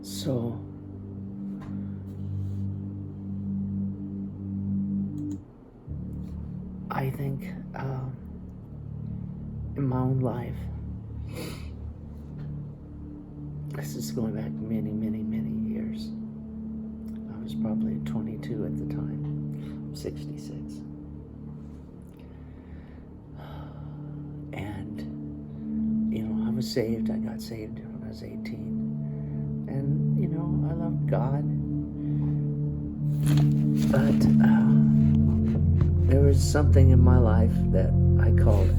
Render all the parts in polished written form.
So I think in my own life, this is going back many, many, many years. I was probably 22 at the time. I'm 66. And, I was saved. I got saved when I was 18. And, I loved God. But there was something in my life that I called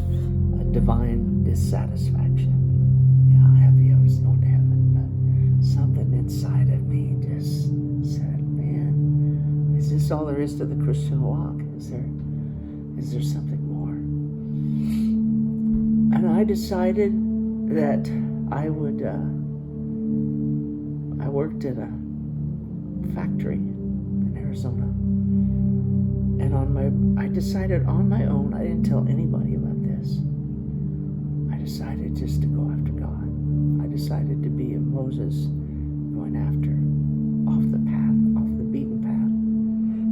a divine dissatisfaction. I'm happy I was going to heaven, but something inside of me just said, man, is this all there is to the Christian walk? Is there something more? And I decided that I would, I worked at a factory in Arizona. And I decided on my own, I didn't tell anybody about this. I decided just to go after God. I decided to be a Moses going after, off the beaten path.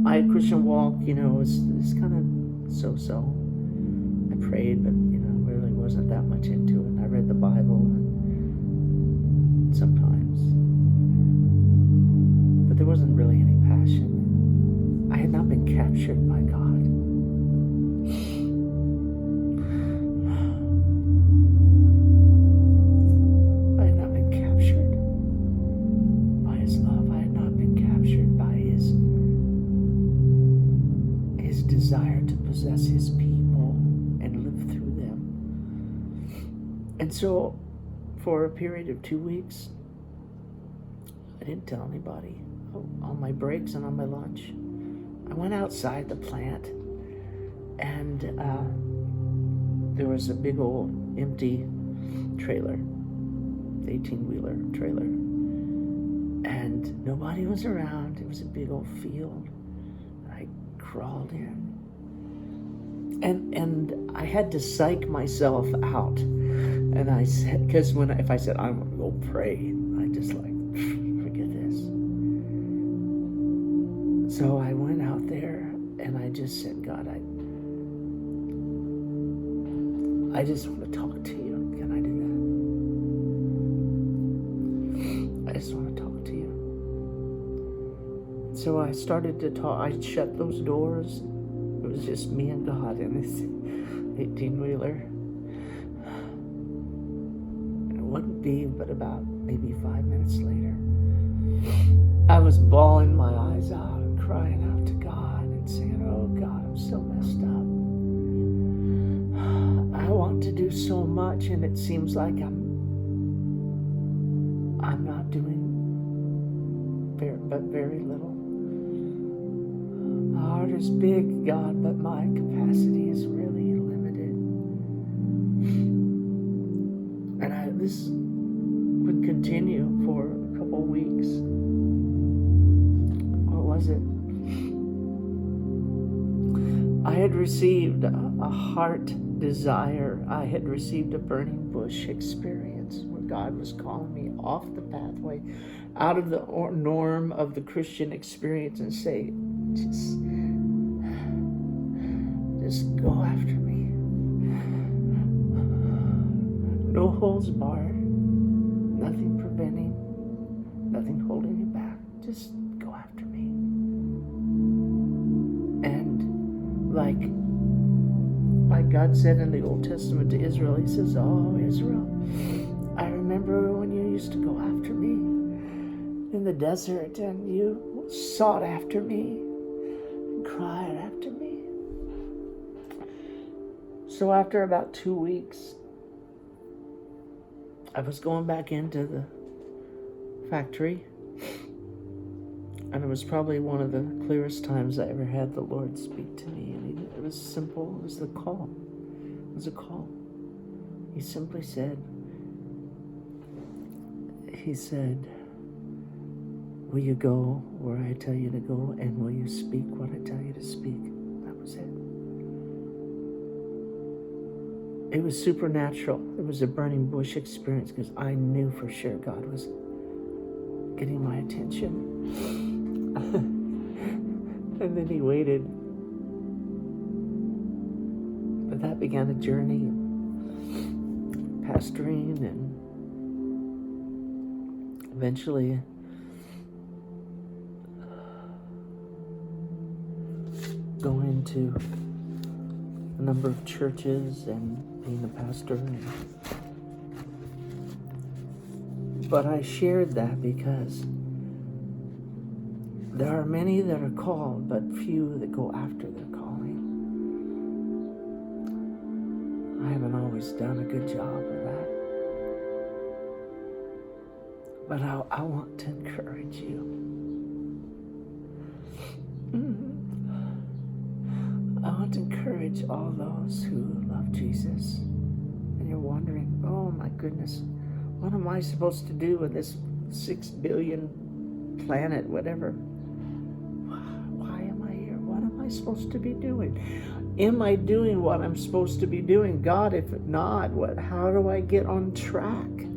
My Christian walk, was kind of so-so. I prayed, but, really wasn't that much into it. I read the Bible sometimes. But there wasn't really any passion. I had not been captured by God. I had not been captured by His love. I had not been captured by His desire to possess His people and live through them. And so, for a period of 2 weeks, I didn't tell anybody. On my breaks and on my lunch, I went outside the plant, and there was a big old empty trailer, 18-wheeler trailer, and nobody was around. It was a big old field. I crawled in, and I had to psych myself out. And I said, because if I said I'm gonna go pray, I just forget this. So I went out there and I just said, God, I just want to talk to you. Can I do that? I just want to talk to you. So I started to talk. I shut those doors. It was just me and God in this 18-wheeler. It wouldn't be but about maybe 5 minutes later, I was bawling my eyes out, crying out to God and saying, oh God, I'm so messed up. I want to do so much, and it seems like I'm not doing very little. My heart is big, God, but my capacity is really limited. And this would continue for a couple weeks. What was it? I had received a heart desire. I had received a burning bush experience where God was calling me off the pathway, out of the norm of the Christian experience, and say, just go after me. No holds barred, nothing preventing, nothing holding you back. Just go after me. And like God said in the Old Testament to Israel, He says, oh, Israel, I remember when you used to go after me in the desert, and you sought after me and cried after me. So after about 2 weeks, I was going back into the factory, and it was probably one of the clearest times I ever had the Lord speak to me. And it was simple. It was the call. It was a call. He simply said, will you go where I tell you to go, and will you speak what I tell you to speak? That was it. It was supernatural. It was a burning bush experience, because I knew for sure God was getting my attention. And then he waited. But that began a journey of pastoring and eventually going to a number of churches and being a pastor. But I shared that because there are many that are called, but few that go after their calling. I haven't always done a good job of that. But I want to encourage you. I want to encourage all those who love Jesus. And you're wondering, oh my goodness, what am I supposed to do in this 6 billion planet, whatever? Why am I here? What am I supposed to be doing? Am I doing what I'm supposed to be doing? God, if not, how do I get on track?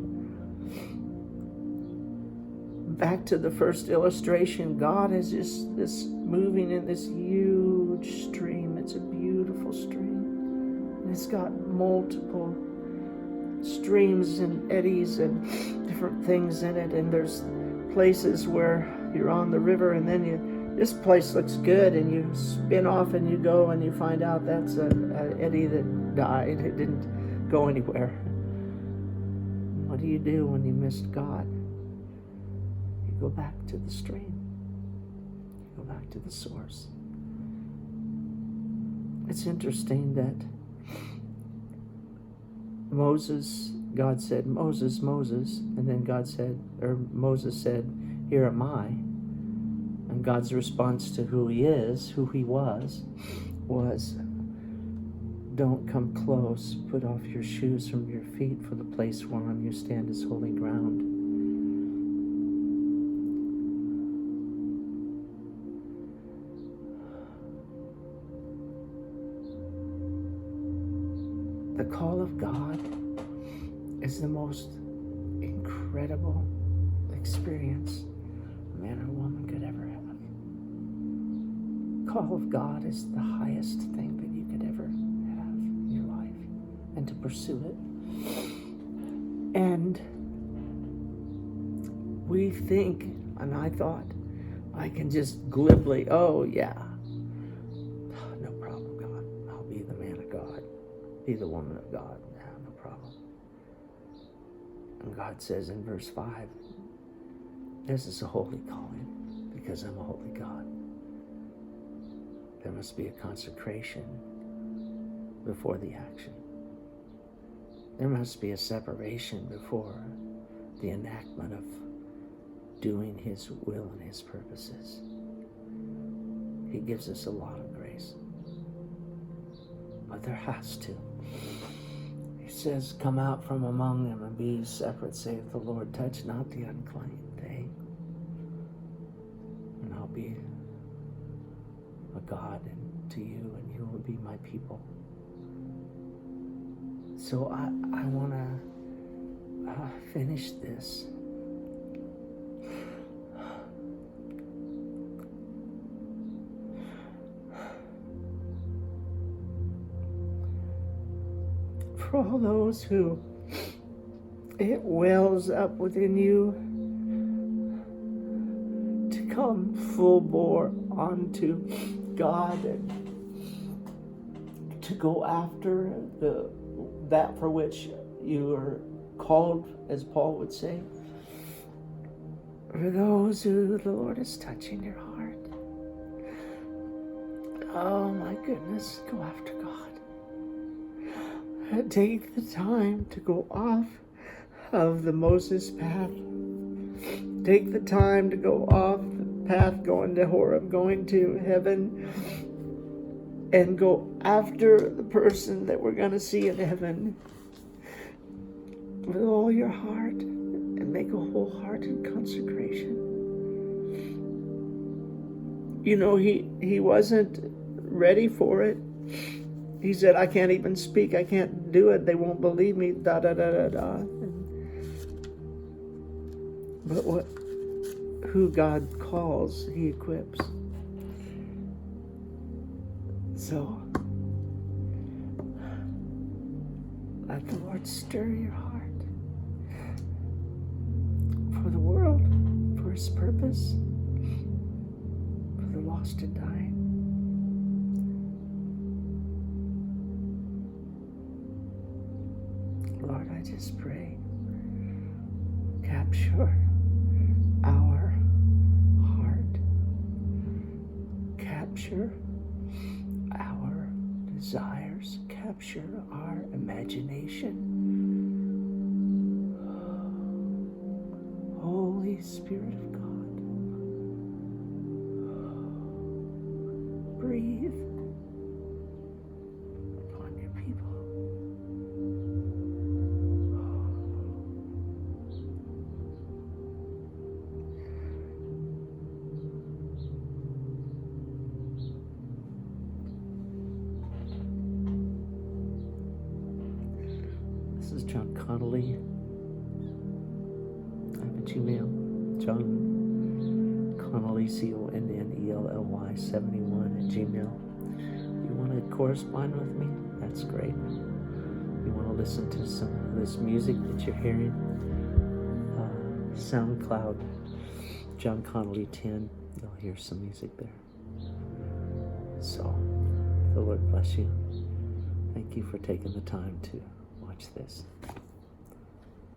Back to the first illustration, God is just this moving in this huge stream. It's a beautiful stream. And it's got multiple streams and eddies and different things in it. And there's places where you're on the river and then this place looks good, and you spin off and you go and you find out that's an eddy that died. It didn't go anywhere. What do you do when you missed God? You go back to the stream. You go back to the source. It's interesting that God said, Moses, Moses, and then Moses said, here am I. And God's response to who he was, don't come close, put off your shoes from your feet, for the place whereon you stand is holy ground. The call of God is the most incredible experience a man or woman could ever have. The call of God is the highest thing that you could ever have in your life, and to pursue it. And we think, and I thought, I can just glibly, oh yeah, no problem, God. I'll be the man of God, be the woman of God. No problem. And God says in verse 5, this is a holy calling because I'm a holy God. There must be a consecration before the action. There must be a separation before the enactment of doing his will and his purposes. He gives us a lot of grace. But there has to. He says, come out from among them and be separate, saith the Lord. Touch not the unclean thing. And I'll be a God to you, and you will be my people. So I want to finish this. For all those who it wells up within you to come full bore onto God and to go after that for which you are called, as Paul would say. For those who the Lord is touching your heart, oh my goodness, go after God. Take the time to go off of the Moses path. Take the time to go off the path going to Horeb, going to heaven, and go after the person that we're going to see in heaven with all your heart, and make a wholehearted consecration. You know, he wasn't ready for it. He said, I can't even speak. I can't do it. They won't believe me. Da, da, da, da, da. But who God calls, He equips. So, let the Lord stir your heart for the world, for His purpose, for the lost and dying. Lord, I just pray, capture our heart, capture our desires, capture our imagination. Holy Spirit of God, breathe upon your people. This is John Connolly. I have a Gmail. John Connolly, CONNELLY 71 @gmail. You want to correspond with me? That's great. You want to listen to some of this music that you're hearing? SoundCloud, John Connolly 10. You'll hear some music there. So, the Lord bless you. Thank you for taking the time to watch this.